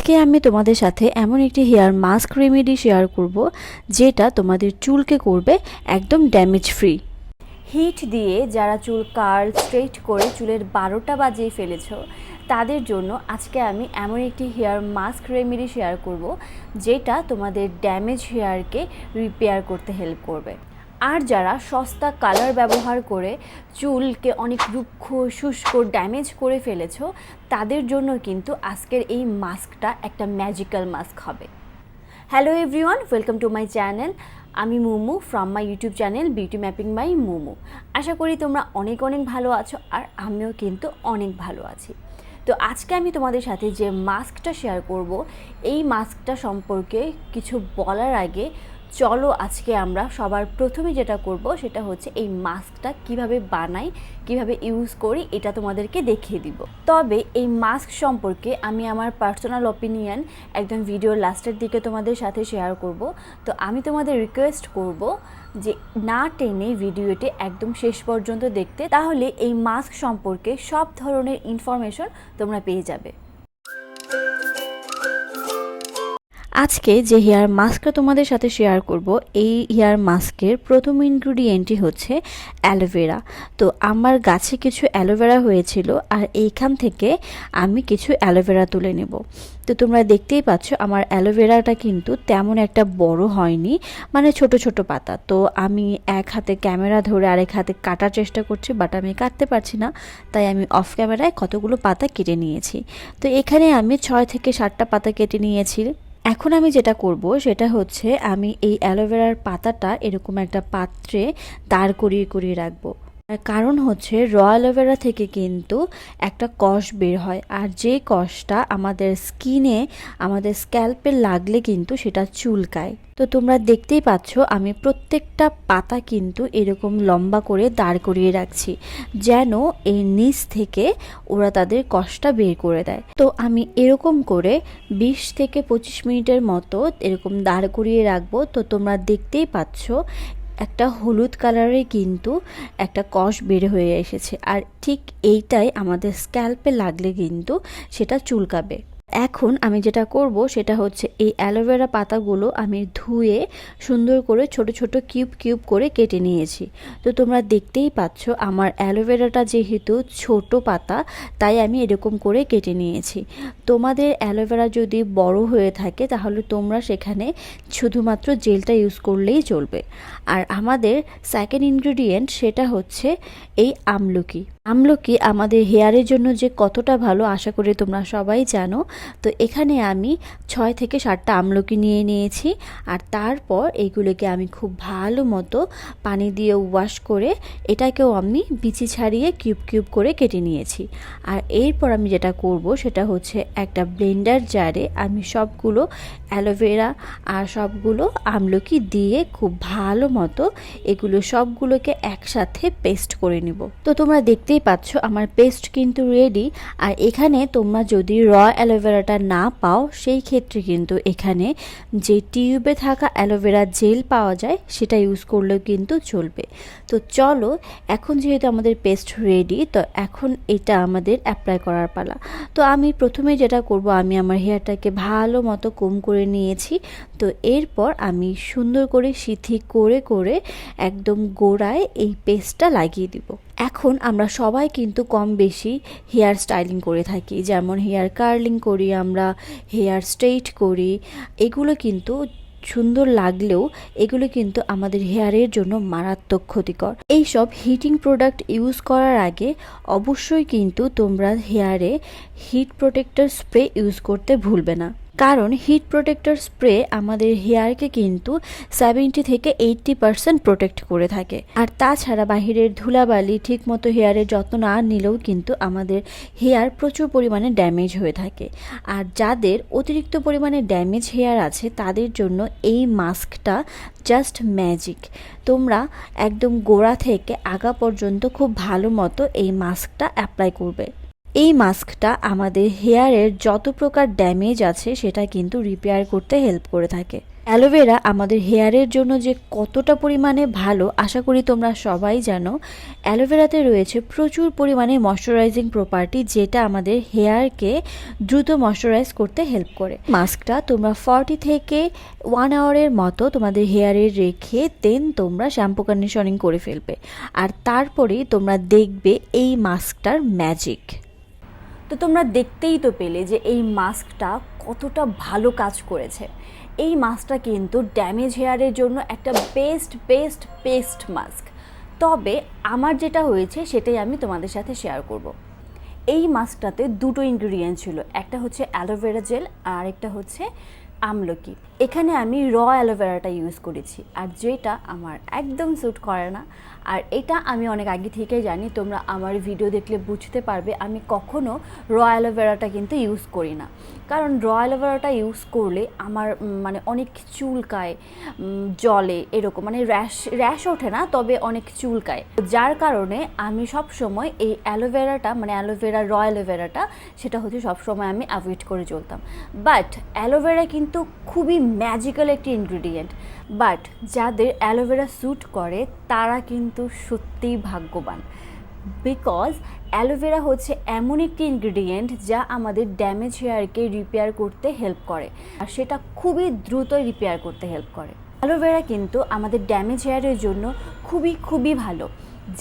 আজকে আমি তোমাদের সাথে এমন একটি হেয়ার মাস্ক রেমেডি শেয়ার করব যেটা তোমাদের চুলকে করবে একদম ড্যামেজ ফ্রি। হিট দিয়ে যারা চুল কার্ল স্ট্রেট করে চুলের 12টা বাজিয়ে ফেলেছো তাদের জন্য আজকে আমি এমন একটি হেয়ার মাস্ক রেমেডি শেয়ার করব যেটা তোমাদের ড্যামেজ হেয়ারকে রিপেয়ার করতে হেল্প করবে। আর যারা সস্তা কালার ব্যবহার করে চুলকে অনেক রুক্ষ শুষ্ক ড্যামেজ করে ফেলেছো তাদের জন্য কিন্তু আজকের এই মাস্কটা একটা ম্যাজিক্যাল মাস্ক হবে। Hello everyone, welcome to my channel. আমি Mumu from my YouTube channel beauty mapping by Mumu. আশা করি তোমরা অনেক ভালো আছো আর আমিও কিন্তু অনেক ভালো আছি। তো আজকে আমি তোমাদের সাথে যে মাস্কটা শেয়ার করব এই মাস্কটা সম্পর্কে কিছু বলার আগে চলো আজকে আমরা সবার প্রথমে যেটা করব সেটা হচ্ছে এই মাস্কটা কিভাবে বানাই, কিভাবে ইউজ করি এটা তোমাদেরকে দেখিয়ে দিব। তবে এই মাস্ক সম্পর্কে আমি আমার পার্সোনাল অপিনিয়ন একদম ভিডিওর লাস্টের দিকে তোমাদের সাথে শেয়ার করব। তো আমি তোমাদের রিকোয়েস্ট করব যে না টেনে ভিডিওটি একদম শেষ পর্যন্ত দেখতে, তাহলে এই মাস্ক সম্পর্কে সব ধরনের ইনফরমেশন তোমরা পেয়ে যাবে। আজকে যে হেয়ার মাস্কটা তোমাদের সাথে শেয়ার করব এই হেয়ার মাস্কের প্রথম ইনগ্রেডিয়েন্টই হচ্ছে অ্যালোভেরা। তো আমার গাছে কিছু অ্যালোভেরা হয়েছিল আর এইখান থেকে আমি কিছু অ্যালোভেরা তুলে নেব। তো তোমরা দেখতেই পাচ্ছ আমার অ্যালোভেরাটা কিন্তু তেমন একটা বড় হয়নি, মানে ছোট ছোট পাতা। তো আমি এক হাতে ক্যামেরা ধরে আরেক হাতে কাটার চেষ্টা করছি, বাট আমি কাটতে পারছি না, তাই আমি অফ ক্যামেরায় কতগুলো পাতা কেটে নিয়েছি। তো এখানে আমি 6 থেকে 7টা পাতা কেটে নিয়েছি। এখন আমি যেটা করব সেটা হচ্ছে আমি এই অ্যালোভেরার পাতাটা এরকম একটা পাত্রে দাঁড় করিয়ে করিয়ে রাখবো। কারণ হচ্ছে র অ্যালোভেরা থেকে কিন্তু একটা কষ বের হয়, আর যে কষটা আমাদের স্কিনে আমাদের স্ক্যাল্পে লাগলে কিন্তু সেটা চুলকায়। তো তোমরা দেখতেই পাচ্ছ আমি প্রত্যেকটা পাতা কিন্তু এরকম লম্বা করে দাঁড় করিয়ে রাখছি যেন এর নিচ থেকে ওরা তাদের কষটা বের করে দেয়। তো আমি এরকম করে 20 থেকে 25 মিনিটের মতো এরকম দাঁড় করিয়ে রাখবো। তো তোমরা দেখতেই পাচ্ছ একটা হলুদ কালারে কিন্তু একটা কষ বের হয়ে এসেছে, আর ঠিক এইটাই আমাদের স্ক্যাল্পে লাগলে কিন্তু সেটা চুলকাবে। এখন আমি যেটা করব সেটা হচ্ছে এই অ্যালোভেরা পাতাগুলো আমি ধুয়ে সুন্দর করে ছোট ছোট কিউব কিউব করে কেটে নিয়েছি। তো তোমরা দেখতেই পাচ্ছ আমার অ্যালোভেরাটা যেহেতু ছোট পাতা তাই আমি এরকম করে কেটে নিয়েছি। তোমাদের অ্যালোভেরা যদি বড় হয়ে থাকে তাহলে তোমরা সেখানে শুধুমাত্র জেলটা ইউজ করলেই চলবে। আর আমাদের সেকেন্ড ইনগ্রেডিয়েন্ট সেটা হচ্ছে এই আমলকি। আমলকি আমাদের হেয়ারের জন্য যে কতটা ভালো আশা করি তোমরা সবাই জানো। তো এখানে আমি 6 থেকে 7টা আমলকি নিয়ে নিয়েছি, আর তারপর এইগুলোকে আমি খুব ভালো মতো পানি দিয়ে ওয়াশ করে এটাকেও আমি বিচি ছাড়িয়ে কিউব কিউব করে কেটে নিয়েছি। আর এরপর আমি যেটা করব সেটা হচ্ছে একটা ব্লেন্ডার জারে আমি সবগুলো অ্যালোভেরা আর সবগুলো আমলকি দিয়ে খুব ভালো মতো এগুলো সবগুলোকে একসাথে পেস্ট করে নিব। তো তোমরা দেখতেই পাচ্ছ আমার পেস্ট কিন্তু রেডি। আর এখানে তোমরা যদি র অ্যালোভেরাটা না পাও সেই ক্ষেত্রে কিন্তু এখানে যে টিউবে থাকা অ্যালোভেরা জেল পাওয়া যায় সেটা ইউজ করলেও কিন্তু চলবে। তো চলো এখন যেহেতু আমাদের পেস্ট রেডি, তো এখন এটা আমাদের অ্যাপ্লাই করার পালা। তো আমি প্রথমে যেটা করব আমি আমার হেয়ারটাকে ভালো মতো কোম করে নিয়েছি। তো এরপর আমি সুন্দর করে সিথি করে করে একদম গোড়ায় এই পেস্টটা লাগিয়ে দিব। এখন আমরা সবাই কিন্তু কম বেশি হেয়ার স্টাইলিং করে থাকি, যেমন হেয়ার কার্লিং করি, আমরা হেয়ার স্ট্রেইট করি। এগুলো কিন্তু সুন্দর লাগলেও এগুলো কিন্তু আমাদের হেয়ারের জন্য মারাত্মক ক্ষতিকর। এইসব হিটিং প্রোডাক্ট ইউজ করার আগে অবশ্যই কিন্তু তোমরা হেয়ারে হিট প্রোটেক্টর স্প্রে ইউজ করতে ভুলবে না, কারণ হিট প্রোটেক্টর স্প্রে আমাদের হেয়ারকে কিন্তু 70 থেকে 80% প্রোটেক্ট করে থাকে। আর তাছাড়া বাহিরের ধুলাবালি ঠিকমতো হেয়ারের যত্ন না নিলেও কিন্তু আমাদের হেয়ার প্রচুর পরিমাণে ড্যামেজ হয়ে থাকে। আর যাদের অতিরিক্ত পরিমাণে ড্যামেজ হেয়ার আছে তাদের জন্য এই মাস্কটা জাস্ট ম্যাজিক। তোমরা একদম গোড়া থেকে আগা পর্যন্ত খুব ভালো মতো এই মাস্কটা অ্যাপ্লাই করবে। এই মাস্কটা আমাদের হেয়ারের যত প্রকার ড্যামেজ আছে সেটা কিন্তু রিপেয়ার করতে হেল্প করে থাকে। অ্যালোভেরা আমাদের হেয়ারের জন্য যে কতটা পরিমাণে ভালো আশা করি তোমরা সবাই জানো। অ্যালোভেরাতে রয়েছে প্রচুর পরিমাণে ময়শ্চারাইজিং প্রপার্টি, যেটা আমাদের হেয়ারকে দ্রুত ময়শ্চারাইজ করতে হেল্প করে। মাস্কটা তোমরা 40 থেকে 1 আওয়ারের মতো তোমাদের হেয়ারে রেখে দেন তোমরা শ্যাম্পু কন্ডিশনিং করে ফেলবে, আর তারপরেই তোমরা দেখবে এই মাস্কটার ম্যাজিক। তো তোমরা দেখতেই তো পেলে যে এই মাস্কটা কতটা ভালো কাজ করেছে। এই মাস্কটা কিন্তু ড্যামেজ হেয়ারের জন্য একটা বেস্ট মাস্ক। তবে আমার যেটা হয়েছে সেটাই আমি তোমাদের সাথে শেয়ার করব। এই মাস্কটাতে দুটো ইনগ্রিডিয়েন্ট ছিল, একটা হচ্ছে অ্যালোভেরা জেল আর একটা হচ্ছে আমলকি। এখানে আমি অ্যালোভেরাটা ইউজ করেছি, আর যেটা আমার একদম স্যুট করে না। আর এটা আমি অনেক আগে থেকেই জানি, তোমরা আমার ভিডিও দেখলে বুঝতে পারবে আমি কখনো অ্যালোভেরাটা কিন্তু ইউজ করি না। কারণ অ্যালোভেরাটা ইউজ করলে আমার মানে অনেক চুলকায়, জলে এরকম, মানে র্যাশ ওঠে না, তবে অনেক চুলকায়। যার কারণে আমি সব সময় এই অ্যালোভেরাটা, মানে অ্যালোভেরাটা সেটা হচ্ছে সবসময় আমি অ্যাভয়েড করে চলতাম। বাট অ্যালোভেরা কিন্তু খুবই ম্যাজিক্যাল একটি ইনগ্রিডিয়েন্ট। বাট যাদের অ্যালোভেরা স্যুট করে তারা কিন্তু সত্যিই ভাগ্যবান, বিকজ অ্যালোভেরা হচ্ছে এমন একটি ইনগ্রিডিয়েন্ট যা আমাদের ড্যামেজ হেয়ারকে রিপেয়ার করতে হেল্প করে, আর সেটা খুবই দ্রুত রিপেয়ার করতে হেল্প করে। অ্যালোভেরা কিন্তু আমাদের ড্যামেজ হেয়ারের জন্য খুবই ভালো।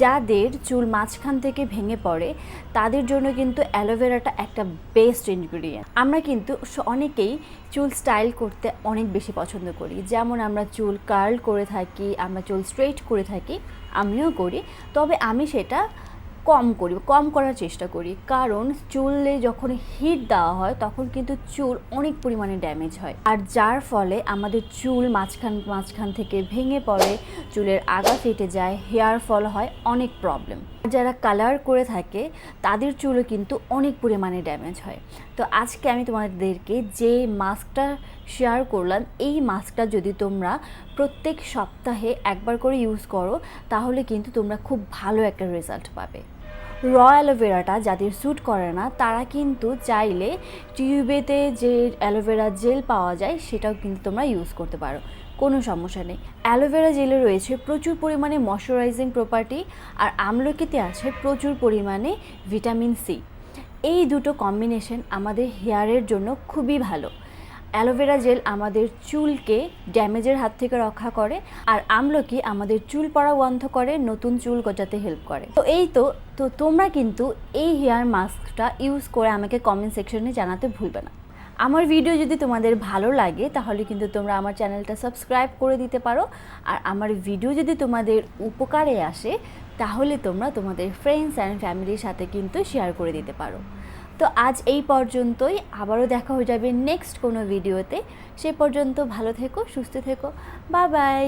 যাদের চুল মাঝখান থেকে ভেঙে পড়ে তাদের জন্য কিন্তু অ্যালোভেরাটা একটা বেস্ট ইনগ্রিডিয়েন্ট। আমরা কিন্তু অনেকেই চুল স্টাইল করতে অনেক বেশি পছন্দ করি, যেমন আমরা চুল কার্ল করে থাকি, আমরা চুল স্ট্রেট করে থাকি, আমিও করি। তবে আমি সেটা কম করার চেষ্টা করি, কারণ চুলে যখন হিট দেওয়া হয় তখন কিন্তু চুল অনেক পরিমাণে ড্যামেজ হয়, আর যার ফলে আমাদের চুল মাঝখান থেকে ভেঙে পড়ে, চুলের আগা ফেটে যায়, হেয়ার ফল হয়, অনেক প্রবলেম। যারা কালার করে থাকে তাদের চুলও কিন্তু অনেক পরিমাণে ড্যামেজ হয়। তো আজকে আমি তোমাদেরকে যে মাস্কটা শেয়ার করলাম, এই মাস্কটা যদি তোমরা প্রত্যেক সপ্তাহে একবার করে ইউজ করো তাহলে কিন্তু তোমরা খুব ভালো একটা রেজাল্ট পাবে। অ্যালোভেরাটা যাদের স্যুট করে না তারা কিন্তু চাইলে টিউবেতে যে অ্যালোভেরা জেল পাওয়া যায় সেটাও কিন্তু তোমরা ইউজ করতে পারো, কোনো সমস্যা নেই। অ্যালোভেরা জেলে রয়েছে প্রচুর পরিমাণে ময়শ্চারাইজিং প্রপার্টি, আর আমলকিতে আছে প্রচুর পরিমাণে ভিটামিন সি। এই দুটো কম্বিনেশন আমাদের হেয়ারের জন্য খুবই ভালো। অ্যালোভেরা জেল আমাদের চুলকে ড্যামেজের হাত থেকে রক্ষা করে, আর আমলকি আমাদের চুল পড়া বন্ধ করে, নতুন চুল গজাতে হেল্প করে। তো এই তো তোমরা কিন্তু এই হেয়ার মাস্কটা ইউজ করে আমাকে কমেন্ট সেকশনে জানাতে ভুলবে না। আমার ভিডিও যদি তোমাদের ভালো লাগে তাহলে কিন্তু তোমরা আমার চ্যানেলটা সাবস্ক্রাইব করে দিতে পারো, আর আমার ভিডিও যদি তোমাদের উপকারে আসে তাহলে তোমরা তোমাদের ফ্রেন্ডস অ্যান্ড ফ্যামিলির সাথে কিন্তু শেয়ার করে দিতে পারো। তো আজ এই পর্যন্তই, আবারও দেখা হয়ে যাবে নেক্সট কোনো ভিডিওতে। সে পর্যন্ত ভালো থেকো, সুস্থ থেকো, বাই বাই।